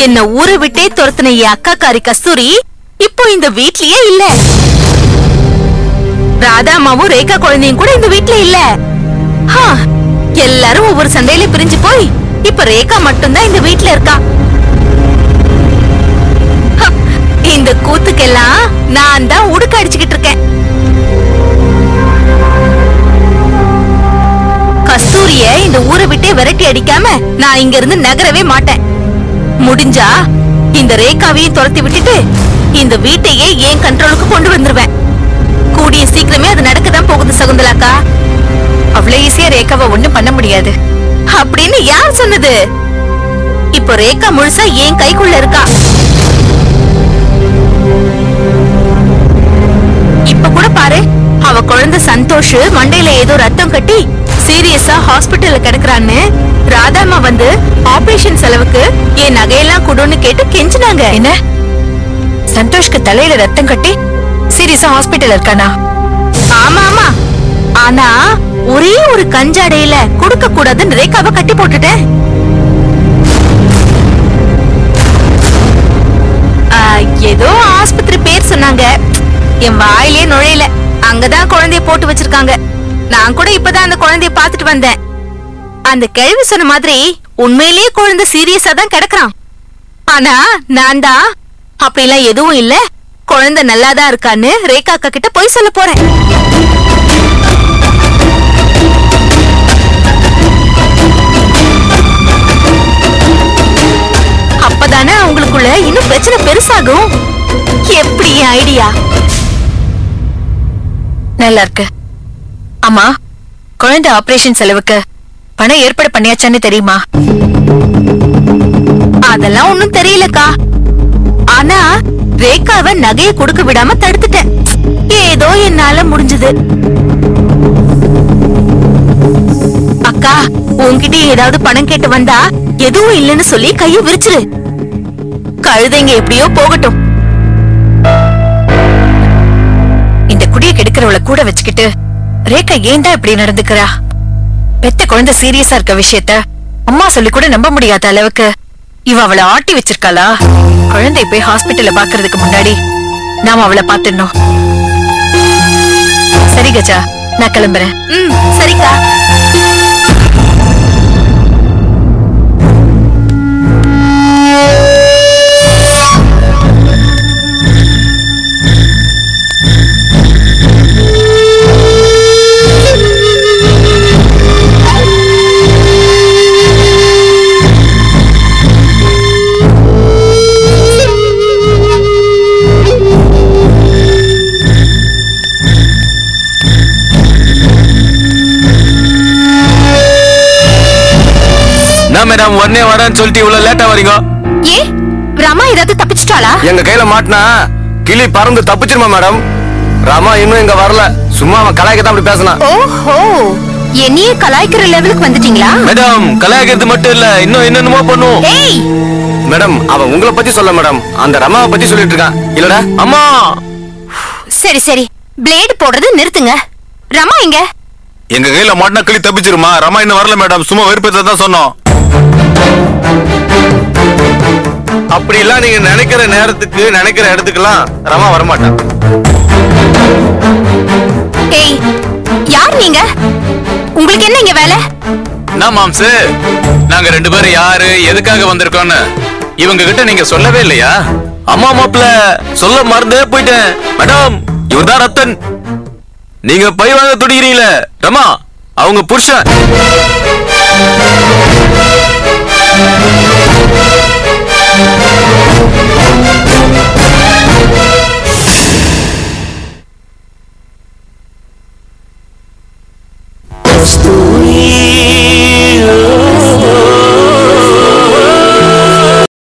என்ன ஊரை விட்டே துரத்துன என் அக்காக்காரி கஸ்தூரி இப்போ இந்த வீட்லயே இல்ல. ராதாமாவும் ரேகா குழந்தையும் கூட இந்த வீட்ல இல்ல. எல்லாரும் ஒவ்வொரு சண்டையில பிரிஞ்சு போய் இப்ப ரேகா மட்டும்தான் இந்த வீட்ல இருக்கா. இந்த கூத்துக்கெல்லாம் நான் தான் உடுக்க அடிச்சுக்கிட்டு இருக்கேன். கஸ்தூரிய இந்த ஊரை விட்டே விரட்டி அடிக்காம நான் இங்க இருந்து நகரவே மாட்டேன். முடிஞ்சா இந்த ரேகாவையும் துரத்தி விட்டுட்டு இந்த வீட்டையே ஏன் கண்ட்ரோலுக்கு கொண்டு வந்துருவேன். கூடிய சீக்கிரமே அது நடக்கதான் போகுது சகுந்தலாக்கா. அவ்வளவு ஈஸியா ரேகாவை ஒண்ணும் பண்ண முடியாது அப்படின்னு யார் சொன்னது? இப்போ ரேகா முழுசா ஏன் கைக்குள்ள இருக்கா. இப்ப கூட பாரு, அவ குழந்தை சந்தோஷ் மண்டையில ஏதோ ரத்தம் கட்டி சீரியஸா ஹாஸ்பிட்டல்ல கிடக்குறான்னு ராதாமா வந்து ஆபரேஷன் செலவுக்கு என் நகையெல்லாம் கொடுன்னு கேட்டு கெஞ்சினாங்க. என்ன, சந்தோஷ்க்கு தலையில ரத்தம் கட்டி சீரியஸா ஹாஸ்பிட்டல் இருக்கானா? ஆமா ஆமா. ஆனா ஒரே ஒரு கஞ்சாடையில கொடுக்க கூடாதுன்னு ரேகாவை கட்டி போட்டுட்டேன். ஏதோ ஆஸ்பத்திரி பேர் சொன்னாங்க, என் வாயிலே நுழையல. அங்கதான் குழந்தைய போட்டு வச்சிருக்காங்க. நான் கூட இப்பதான் அந்த குழந்தைய பாத்துட்டு வந்தேன். அந்த கிழவி சொன்ன மாதிரி உண்மையிலேயே குழந்தை சீரியஸா தான் கிடக்குறான். ஆனா நான் தான் அப்படிலாம் எதுவும் இல்ல, குழந்தை நல்லாதான் இருக்கான்னு ரேகா அக்கா கிட்ட போய் சொல்ல போறேன். அப்பதானே அவங்களுக்குள்ள இன்னும் பிரச்சனை பெருசாகும். எப்படி ஐடியா? நல்லா இருக்கு. ஆமா, குழந்தை ஆபரேஷன் செலவுக்கு பணம் ஏற்பாடு பண்ணியாச்சான்னு தெரியுமா? அதெல்லாம் ஒண்ணும் தெரியலக்கா. ஆனா ரேகாவை நகையை கொடுக்க விடாம தடுத்துட்டேன். ஏதோ என்னால முடிஞ்சது. அக்கா, உன்கிட்ட ஏதாவது பணம் கேட்டு வந்தா எதுவும் இல்லைன்னு சொல்லி கைய விரிச்சிரு. கழுதைங்க எப்படியோ போகட்டும். இந்த குடிய கெடுக்கிறவளை கூட வச்சுக்கிட்டு ரேகா ஏன் தான் இப்படி நடந்துக்கிறா? பெத்த குழந்தை சீரியஸா இருக்க விஷயத்த அம்மா சொல்லி கூட நம்ப முடியாத அளவுக்கு இவ அவளை ஆட்டி வச்சிருக்காளா? குழந்தை போய் ஹாஸ்பிட்டல்ல பாக்குறதுக்கு முன்னாடி நாம அவளை பாத்துடணும். சரி கஜா, நான் கிளம்புறேன். சரிக்கா. மேடம் உடனே வரேன்னு சொல்லிட்டு இவ்வளவு லேட்டா வரீங்க? ஏ, ராமா ஏதாவது தப்பிச்சிட்டாளா? எங்க கையில மாட்டினா கிளி பறந்து தப்பிச்சிருமா மேடம்? ராமா இன்னும் இங்க வரல, சும்மா அவன் கலாய்க்கதான் அப்படி பேசினான். ஓஹோ, என்னையே கலாய்க்கிற லெவலுக்கு வந்துட்டீங்களா? மேடம் கலாய்க்கிறது மட்டும் இல்ல, இன்னும் என்னென்னமோ பண்ணும். ஏய் மேடம், அவன் உங்களை பத்தி சொல்ல மேடம், அந்த ரமாவை பத்தி சொல்லிட்டு இருக்கான். இல்லடா அம்மா. சரி சரி, பிளேடு போடுறது நிறுத்துங்க. ரமா எங்க? எங்க கையில மாட்டினா கிளி தப்பிச்சிருமா? ரமா இன்னும் வரல மேடம், சும்மா வெறுப்பேத்த தான் சொன்னோம். அப்படி எல்லாம் நீங்க நினைக்கிற நேரத்துக்கு நினைக்கிற இடத்துக்குலாம் ரமா வரமாட்டான். ஏய், யார் நீங்க? உங்களுக்கு என்ன இங்க வேலை? என்ன மாம்சு, நாங்க ரெண்டு பேரும் யாரு எதுக்காக வந்திருக்கோம்னு இவங்க கிட்ட நீங்க சொல்லவே இல்லையா? அம்மா மாப்ள சொல்ல மறந்தே போயிட்டேன் மேடம். இவர்தான் ரத்தன். நீங்க பை வாங்க துடிக்கிறீங்களே, ரமா அவங்க புருஷன். Kasturi